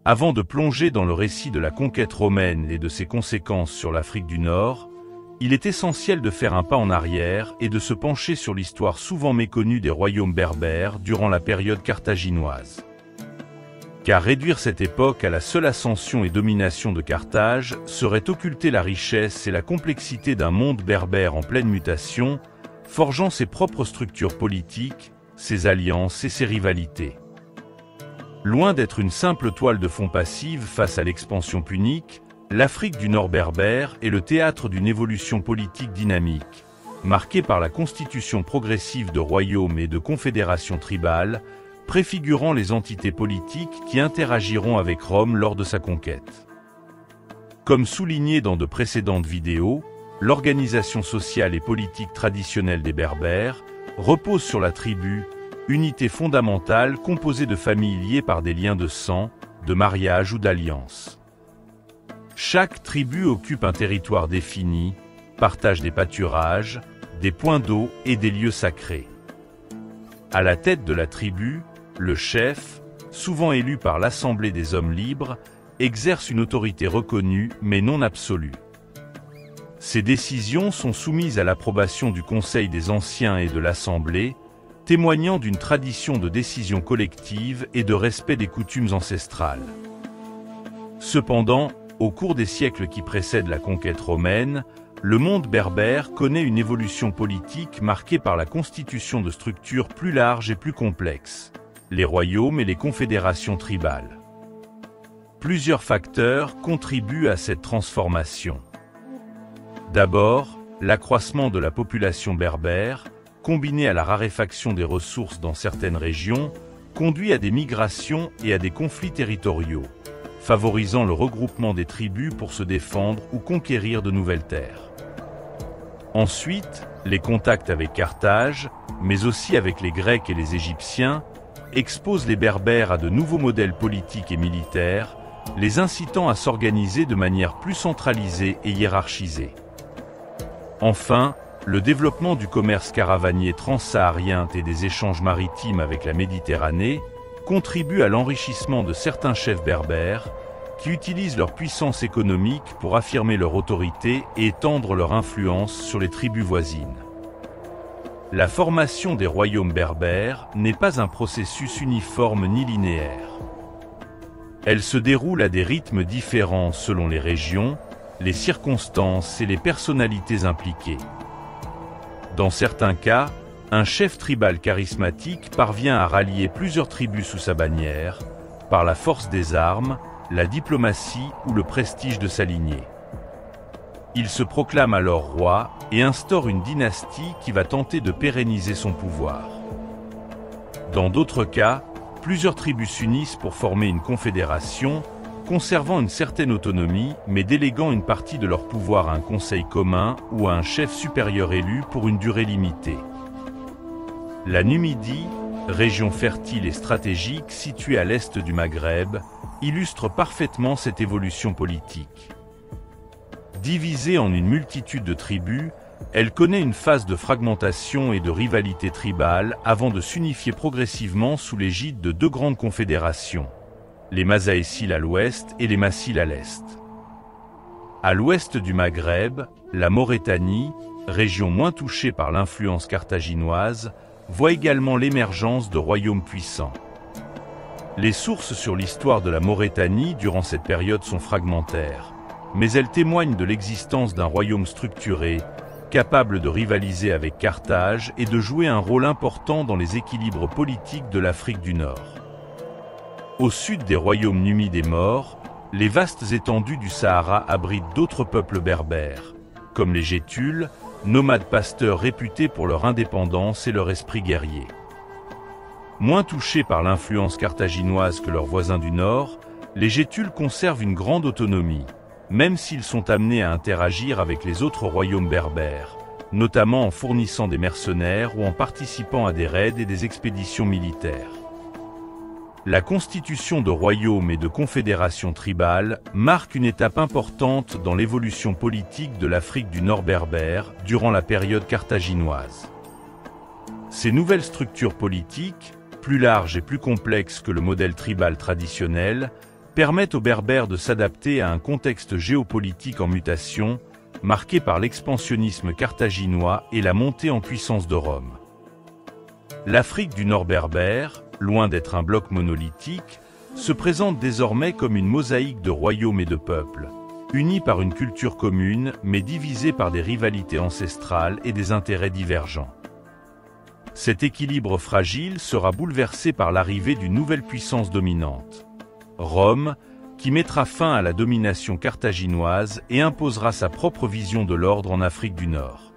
Avant de plonger dans le récit de la conquête romaine et de ses conséquences sur l'Afrique du Nord, il est essentiel de faire un pas en arrière et de se pencher sur l'histoire souvent méconnue des royaumes berbères durant la période carthaginoise. Car réduire cette époque à la seule ascension et domination de Carthage serait occulter la richesse et la complexité d'un monde berbère en pleine mutation, forgeant ses propres structures politiques, ses alliances et ses rivalités. Loin d'être une simple toile de fond passive face à l'expansion punique, l'Afrique du Nord berbère est le théâtre d'une évolution politique dynamique, marquée par la constitution progressive de royaumes et de confédérations tribales, préfigurant les entités politiques qui interagiront avec Rome lors de sa conquête. Comme souligné dans de précédentes vidéos, l'organisation sociale et politique traditionnelle des Berbères repose sur la tribu, unité fondamentale composée de familles liées par des liens de sang, de mariage ou d'alliance. Chaque tribu occupe un territoire défini, partage des pâturages, des points d'eau et des lieux sacrés. À la tête de la tribu, le chef, souvent élu par l'Assemblée des hommes libres, exerce une autorité reconnue mais non absolue. Ces décisions sont soumises à l'approbation du Conseil des Anciens et de l'Assemblée, témoignant d'une tradition de décision collective et de respect des coutumes ancestrales. Cependant, au cours des siècles qui précèdent la conquête romaine, le monde berbère connaît une évolution politique marquée par la constitution de structures plus larges et plus complexes, les royaumes et les confédérations tribales. Plusieurs facteurs contribuent à cette transformation. D'abord, l'accroissement de la population berbère, combiné à la raréfaction des ressources dans certaines régions, conduit à des migrations et à des conflits territoriaux, favorisant le regroupement des tribus pour se défendre ou conquérir de nouvelles terres. Ensuite, les contacts avec Carthage, mais aussi avec les Grecs et les Égyptiens, exposent les Berbères à de nouveaux modèles politiques et militaires, les incitant à s'organiser de manière plus centralisée et hiérarchisée. Enfin, le développement du commerce caravanier transsaharien et des échanges maritimes avec la Méditerranée contribue à l'enrichissement de certains chefs berbères qui utilisent leur puissance économique pour affirmer leur autorité et étendre leur influence sur les tribus voisines. La formation des royaumes berbères n'est pas un processus uniforme ni linéaire. Elle se déroule à des rythmes différents selon les régions, les circonstances et les personnalités impliquées. Dans certains cas, un chef tribal charismatique parvient à rallier plusieurs tribus sous sa bannière, par la force des armes, la diplomatie ou le prestige de sa lignée. Il se proclame alors roi et instaure une dynastie qui va tenter de pérenniser son pouvoir. Dans d'autres cas, plusieurs tribus s'unissent pour former une confédération, conservant une certaine autonomie mais déléguant une partie de leur pouvoir à un conseil commun ou à un chef supérieur élu pour une durée limitée. La Numidie, région fertile et stratégique située à l'est du Maghreb, illustre parfaitement cette évolution politique. Divisée en une multitude de tribus, elle connaît une phase de fragmentation et de rivalité tribale avant de s'unifier progressivement sous l'égide de deux grandes confédérations, les Masaéciles à l'ouest et les Massiles à l'est. À l'ouest du Maghreb, la Maurétanie, région moins touchée par l'influence carthaginoise, voit également l'émergence de royaumes puissants. Les sources sur l'histoire de la Maurétanie durant cette période sont fragmentaires, mais elles témoignent de l'existence d'un royaume structuré, capable de rivaliser avec Carthage et de jouer un rôle important dans les équilibres politiques de l'Afrique du Nord. Au sud des royaumes numides et maures, les vastes étendues du Sahara abritent d'autres peuples berbères, comme les Gétules, nomades pasteurs réputés pour leur indépendance et leur esprit guerrier. Moins touchés par l'influence carthaginoise que leurs voisins du Nord, les Gétules conservent une grande autonomie, même s'ils sont amenés à interagir avec les autres royaumes berbères, notamment en fournissant des mercenaires ou en participant à des raids et des expéditions militaires. La constitution de royaumes et de confédérations tribales marque une étape importante dans l'évolution politique de l'Afrique du Nord berbère durant la période carthaginoise. Ces nouvelles structures politiques, plus larges et plus complexes que le modèle tribal traditionnel, permettent aux Berbères de s'adapter à un contexte géopolitique en mutation, marqué par l'expansionnisme carthaginois et la montée en puissance de Rome. L'Afrique du Nord berbère, loin d'être un bloc monolithique, se présente désormais comme une mosaïque de royaumes et de peuples, unis par une culture commune mais divisés par des rivalités ancestrales et des intérêts divergents. Cet équilibre fragile sera bouleversé par l'arrivée d'une nouvelle puissance dominante, Rome, qui mettra fin à la domination carthaginoise et imposera sa propre vision de l'ordre en Afrique du Nord.